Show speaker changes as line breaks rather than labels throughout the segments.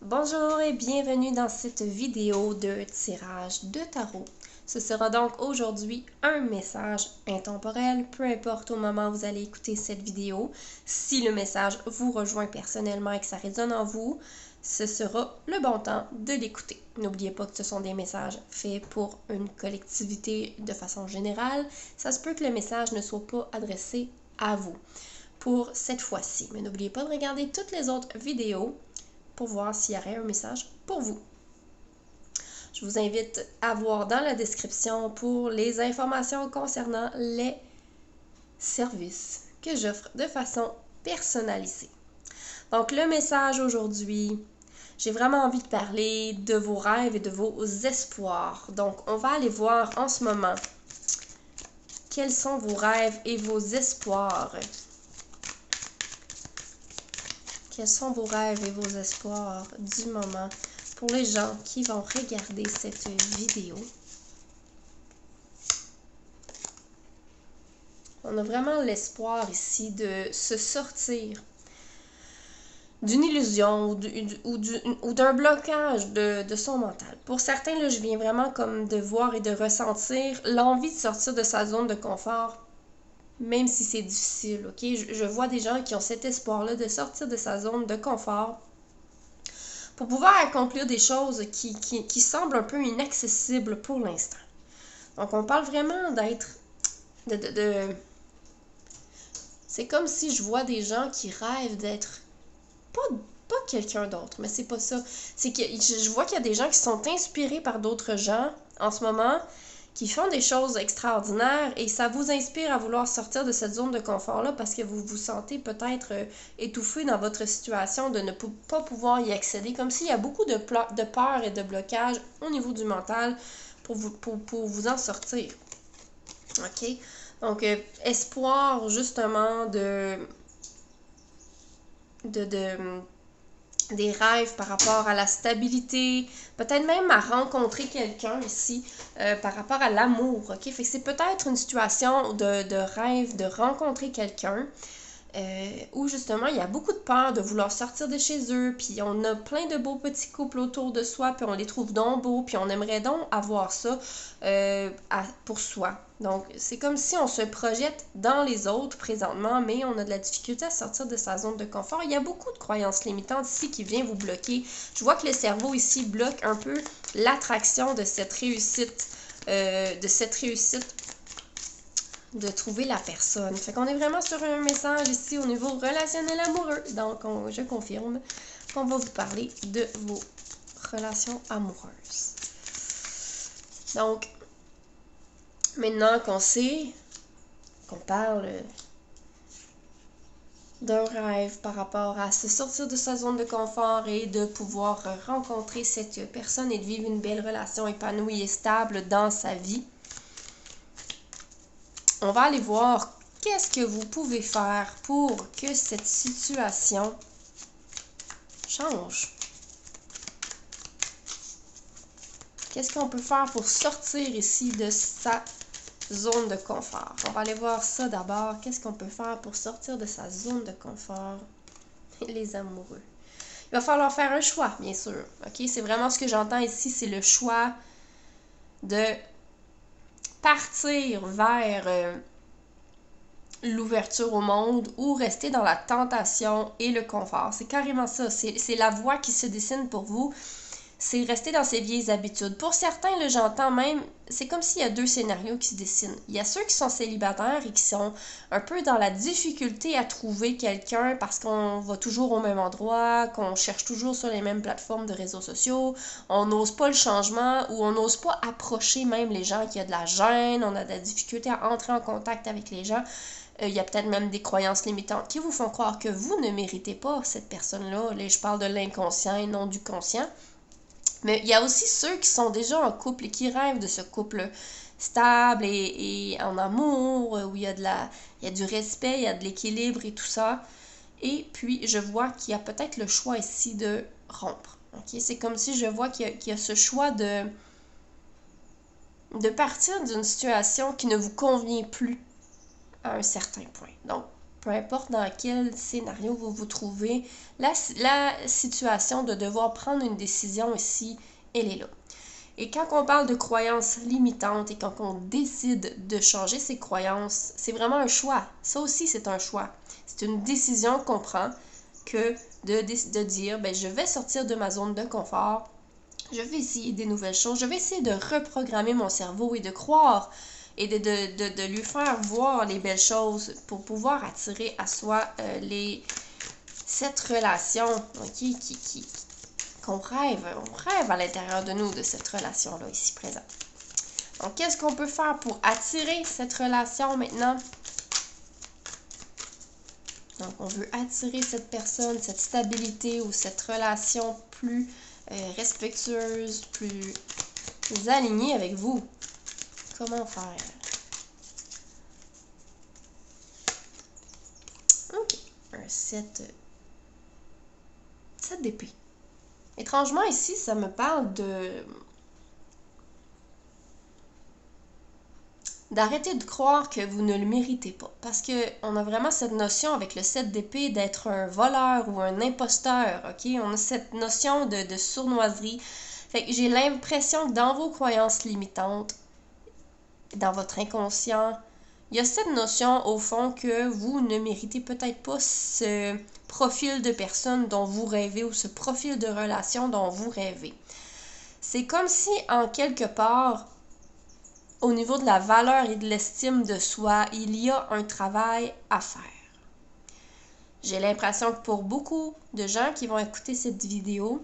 Bonjour et bienvenue dans cette vidéo de tirage de tarot. Ce sera donc aujourd'hui un message intemporel, peu importe au moment où vous allez écouter cette vidéo. Si le message vous rejoint personnellement et que ça résonne en vous, ce sera le bon temps de l'écouter. N'oubliez pas que ce sont des messages faits pour une collectivité de façon générale. Ça se peut que le message ne soit pas adressé à vous pour cette fois-ci. Mais n'oubliez pas de regarder toutes les autres vidéos pour voir s'il y aurait un message pour vous. Je vous invite à voir dans la description pour les informations concernant les services que j'offre de façon personnalisée. Donc le message aujourd'hui, j'ai vraiment envie de parler de vos rêves et de vos espoirs. Donc on va aller voir en ce moment quels sont vos rêves et vos espoirs. Quels sont vos rêves et vos espoirs du moment pour les gens qui vont regarder cette vidéo? On a vraiment l'espoir ici de se sortir d'une illusion ou d'un blocage de son mental. Pour certains, là, je viens vraiment comme de voir et de ressentir l'envie de sortir de sa zone de confort, même si c'est difficile, ok? Je vois des gens qui ont cet espoir-là de sortir de sa zone de confort pour pouvoir accomplir des choses qui semblent un peu inaccessibles pour l'instant. Donc, on parle vraiment d'être... C'est comme si je vois des gens qui rêvent d'être pas quelqu'un d'autre, mais c'est pas ça. C'est que je vois qu'il y a des gens qui sont inspirés par d'autres gens en ce moment, qui font des choses extraordinaires et ça vous inspire à vouloir sortir de cette zone de confort-là parce que vous vous sentez peut-être étouffé dans votre situation de ne pas pouvoir y accéder, comme s'il y a beaucoup de peur et de blocage au niveau du mental pour vous en sortir. OK? Donc, espoir justement des rêves par rapport à la stabilité, peut-être même à rencontrer quelqu'un ici par rapport à l'amour, ok? Fait que c'est peut-être une situation de rêve de rencontrer quelqu'un où justement il y a beaucoup de peur de vouloir sortir de chez eux, puis on a plein de beaux petits couples autour de soi, puis on les trouve donc beaux, puis on aimerait donc avoir ça pour soi. Donc c'est comme si on se projette dans les autres présentement, mais on a de la difficulté à sortir de sa zone de confort. Il y a beaucoup de croyances limitantes ici qui viennent vous bloquer. Je vois que le cerveau ici bloque un peu l'attraction de cette réussite, de trouver la personne. Fait qu'on est vraiment sur un message ici au niveau relationnel amoureux. Donc, je confirme qu'on va vous parler de vos relations amoureuses. Donc, maintenant qu'on sait qu'on parle d'un rêve par rapport à se sortir de sa zone de confort et de pouvoir rencontrer cette personne et de vivre une belle relation épanouie et stable dans sa vie, on va aller voir qu'est-ce que vous pouvez faire pour que cette situation change. Qu'est-ce qu'on peut faire pour sortir ici de sa zone de confort? On va aller voir ça d'abord. Qu'est-ce qu'on peut faire pour sortir de sa zone de confort? Les amoureux. Il va falloir faire un choix, bien sûr. Ok, c'est vraiment ce que j'entends ici, c'est le choix de partir vers l'ouverture au monde ou rester dans la tentation et le confort. C'est carrément ça. C'est la voie qui se dessine pour vous. C'est rester dans ses vieilles habitudes. Pour certains, là, j'entends même, c'est comme s'il y a deux scénarios qui se dessinent. Il y a ceux qui sont célibataires et qui sont un peu dans la difficulté à trouver quelqu'un parce qu'on va toujours au même endroit, qu'on cherche toujours sur les mêmes plateformes de réseaux sociaux, on n'ose pas le changement ou on n'ose pas approcher même les gens, qui a de la gêne, on a de la difficulté à entrer en contact avec les gens. Il y a peut-être même des croyances limitantes qui vous font croire que vous ne méritez pas cette personne-là. Là, je parle de l'inconscient et non du conscient. Mais il y a aussi ceux qui sont déjà en couple et qui rêvent de ce couple stable et en amour, où il y a du respect, il y a de l'équilibre et tout ça. Et puis, je vois qu'il y a peut-être le choix ici de rompre. Okay? C'est comme si je vois qu'il y a ce choix de partir d'une situation qui ne vous convient plus à un certain point. Donc, peu importe dans quel scénario vous vous trouvez, la situation de devoir prendre une décision ici, elle est là. Et quand on parle de croyances limitantes et quand on décide de changer ses croyances, c'est vraiment un choix. Ça aussi, c'est un choix. C'est une décision qu'on prend que de dire, ben, je vais sortir de ma zone de confort, je vais essayer des nouvelles choses, je vais essayer de reprogrammer mon cerveau et de croire et de lui faire voir les belles choses pour pouvoir attirer à soi cette relation qu'on rêve. On rêve à l'intérieur de nous de cette relation-là ici présente. Donc, qu'est-ce qu'on peut faire pour attirer cette relation maintenant? Donc, on veut attirer cette personne, cette stabilité ou cette relation plus respectueuse, plus alignée avec vous. Comment faire? Ok, un 7 d'épée. Étrangement, ici, ça me parle d'arrêter de croire que vous ne le méritez pas. Parce qu'on a vraiment cette notion avec le 7 d'épée d'être un voleur ou un imposteur, ok? On a cette notion de sournoiserie. Fait que j'ai l'impression que dans vos croyances limitantes, dans votre inconscient, il y a cette notion au fond que vous ne méritez peut-être pas ce profil de personne dont vous rêvez ou ce profil de relation dont vous rêvez. C'est comme si, en quelque part, au niveau de la valeur et de l'estime de soi, il y a un travail à faire. J'ai l'impression que pour beaucoup de gens qui vont écouter cette vidéo,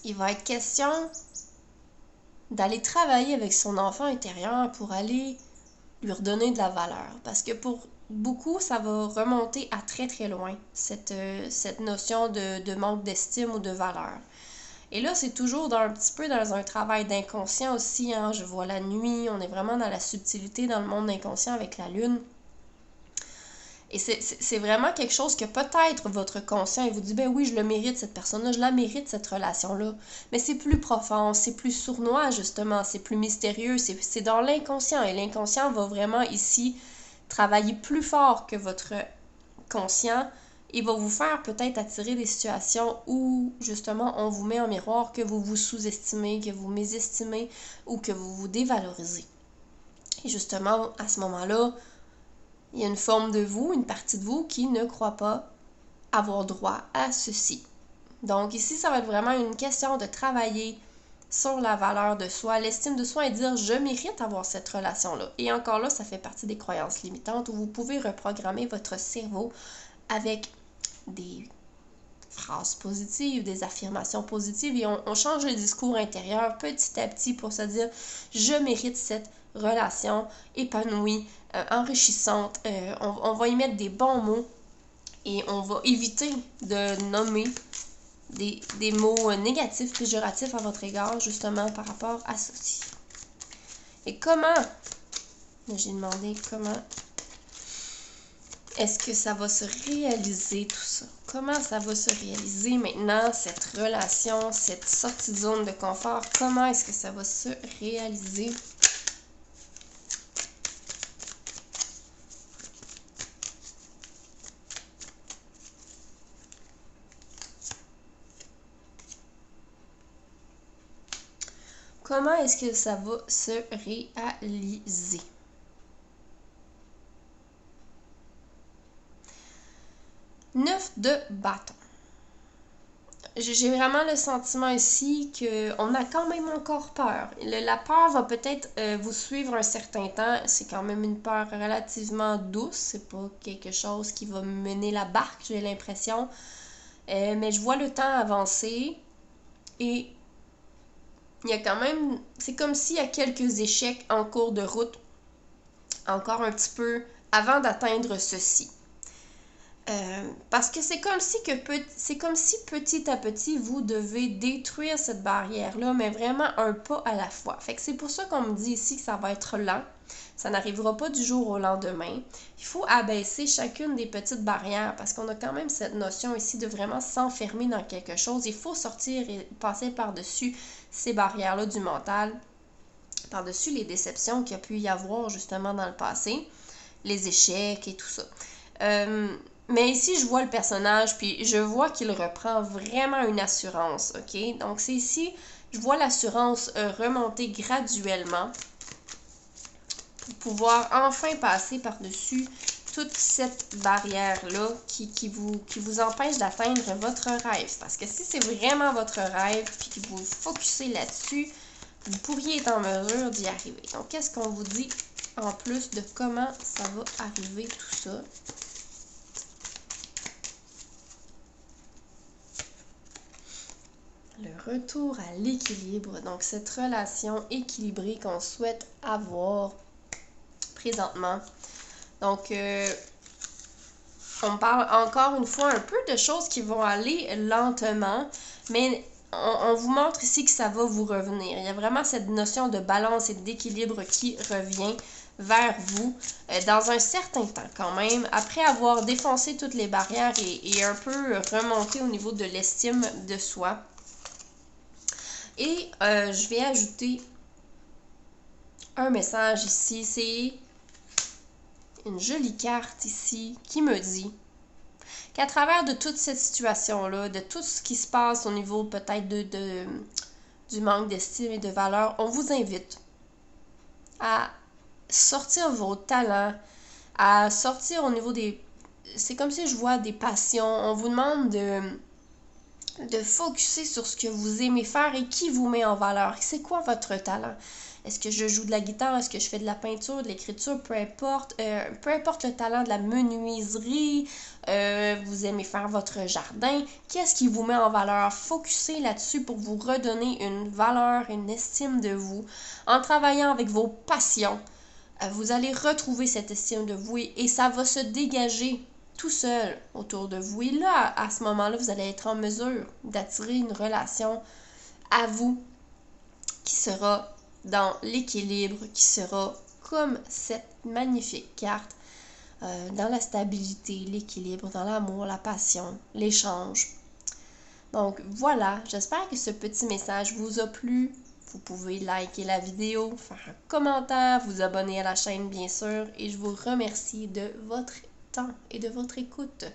il va être question d'aller travailler avec son enfant intérieur pour aller lui redonner de la valeur. Parce que pour beaucoup, ça va remonter à très très loin, cette notion de manque d'estime ou de valeur. Et là, c'est toujours un petit peu dans un travail d'inconscient aussi, hein. Je vois la nuit, on est vraiment dans la subtilité dans le monde inconscient avec la lune. Et c'est vraiment quelque chose que peut-être votre conscient, il vous dit, ben oui, je le mérite, cette personne-là, je la mérite, cette relation-là. Mais c'est plus profond, c'est plus sournois, justement, c'est plus mystérieux, c'est dans l'inconscient. Et l'inconscient va vraiment ici travailler plus fort que votre conscient et va vous faire peut-être attirer des situations où, justement, on vous met en miroir que vous vous sous-estimez, que vous mésestimez ou que vous vous dévalorisez. Et justement, à ce moment-là, il y a une forme de vous, une partie de vous qui ne croit pas avoir droit à ceci. Donc ici, ça va être vraiment une question de travailler sur la valeur de soi, l'estime de soi et dire « je mérite avoir cette relation-là ». Et encore là, ça fait partie des croyances limitantes où vous pouvez reprogrammer votre cerveau avec des phrases positives, des affirmations positives et on change le discours intérieur petit à petit pour se dire « je mérite cette relation épanouie, enrichissante, on va y mettre des bons mots et on va éviter de nommer des mots négatifs, péjoratifs à votre égard, justement par rapport à ceci. Et comment, j'ai demandé comment est-ce que ça va se réaliser tout ça? Comment ça va se réaliser maintenant, cette relation, cette sortie de zone de confort? Comment est-ce que ça va se réaliser? Comment est-ce que ça va se réaliser? Neuf de bâton. J'ai vraiment le sentiment ici qu'on a quand même encore peur. La peur va peut-être vous suivre un certain temps. C'est quand même une peur relativement douce. C'est pas quelque chose qui va mener la barque, j'ai l'impression. Mais je vois le temps avancer et il y a quand même... C'est comme s'il y a quelques échecs en cours de route, encore un petit peu, avant d'atteindre ceci. Parce que c'est comme si petit à petit vous devez détruire cette barrière-là, mais vraiment un pas à la fois. Fait que c'est pour ça qu'on me dit ici que ça va être lent. Ça n'arrivera pas du jour au lendemain. Il faut abaisser chacune des petites barrières parce qu'on a quand même cette notion ici de vraiment s'enfermer dans quelque chose. Il faut sortir et passer par-dessus ces barrières-là du mental, par-dessus les déceptions qu'il y a pu y avoir justement dans le passé, les échecs et tout ça. Mais ici, je vois le personnage, puis je vois qu'il reprend vraiment une assurance, ok? Donc, c'est ici, je vois l'assurance remonter graduellement pour pouvoir enfin passer par-dessus toute cette barrière-là qui vous empêche d'atteindre votre rêve. Parce que si c'est vraiment votre rêve, puis que vous vous focussez là-dessus, vous pourriez être en mesure d'y arriver. Donc, qu'est-ce qu'on vous dit en plus de comment ça va arriver tout ça? Le retour à l'équilibre, donc cette relation équilibrée qu'on souhaite avoir présentement. Donc, on parle encore une fois un peu de choses qui vont aller lentement, mais on vous montre ici que ça va vous revenir. Il y a vraiment cette notion de balance et d'équilibre qui revient vers vous dans un certain temps quand même, après avoir défoncé toutes les barrières et un peu remonté au niveau de l'estime de soi. Et je vais ajouter un message ici. C'est une jolie carte ici qui me dit qu'à travers de toute cette situation-là, de tout ce qui se passe au niveau peut-être du manque d'estime et de valeur, on vous invite à sortir vos talents, à sortir au niveau des... C'est comme si je vois des passions. On vous demande de focuser sur ce que vous aimez faire et qui vous met en valeur. C'est quoi votre talent? Est-ce que je joue de la guitare? Est-ce que je fais de la peinture, de l'écriture? Peu importe le talent, de la menuiserie, vous aimez faire votre jardin. Qu'est-ce qui vous met en valeur? Focussez là-dessus pour vous redonner une valeur, une estime de vous. En travaillant avec vos passions, vous allez retrouver cette estime de vous et ça va se dégager tout seul autour de vous. Et là, à ce moment-là, vous allez être en mesure d'attirer une relation à vous qui sera dans l'équilibre, qui sera comme cette magnifique carte, dans la stabilité, l'équilibre, dans l'amour, la passion, l'échange. Donc voilà, j'espère que ce petit message vous a plu. Vous pouvez liker la vidéo, faire un commentaire, vous abonner à la chaîne bien sûr et je vous remercie de votre temps et de votre écoute.